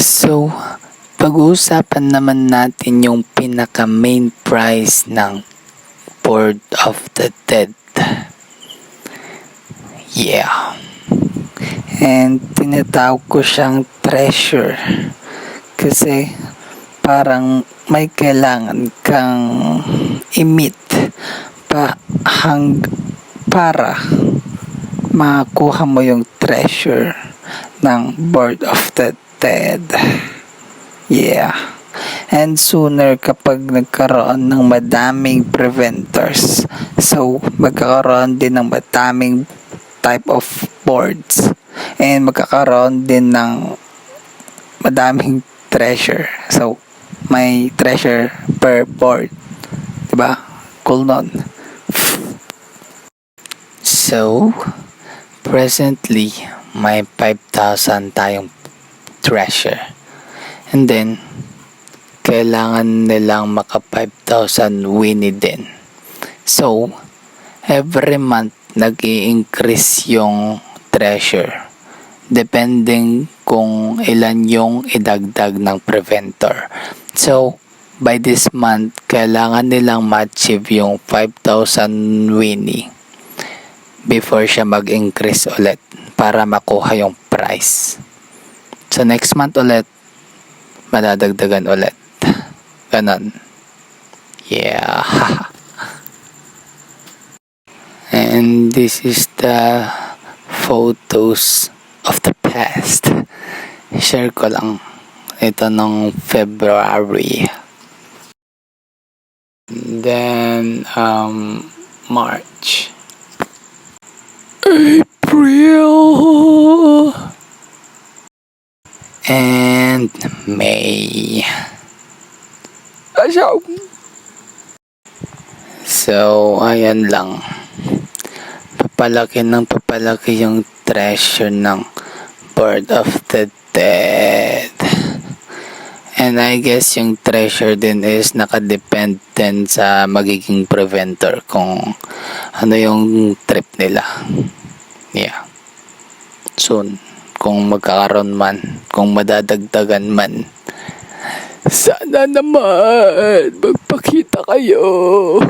So, pag-uusapan naman natin yung pinaka main prize ng Board of the Dead. Yeah. And tinatawag ko siyang treasure. Kasi parang may kailangan kang i-meet para makakuha mo yung treasure ng Board of the Dead. Yeah. And sooner kapag nagkaroon ng madaming preventors, so magkakaroon din ng madaming type of boards and magkakaroon din ng madaming treasure. So may treasure per board, diba? Cool nun. So presently may 5,000 tayong treasure. And then, kailangan nilang maka 5,000 Winnie din. So, every month, nag-i-increase yung treasure. Depending kung ilan yung idagdag ng preventer. So, by this month, kailangan nilang ma-achieve yung 5,000 Winnie before siya mag-increase ulit para makuha yung prize. So, next month ulit, madadagdagan ulit. Ganon. Yeah. And this is the photos of the past. Share ko lang. Ito nung February. Then, March. April. And May. So, ayan lang. Papalaki yung treasure ng Board of the Dead. And I guess yung treasure din is nakadepend din sa magiging preventer kung ano yung trip nila. Yeah. Soon. Kung magkakaroon man, kung madadagdagan man, sana naman magpakita kayo.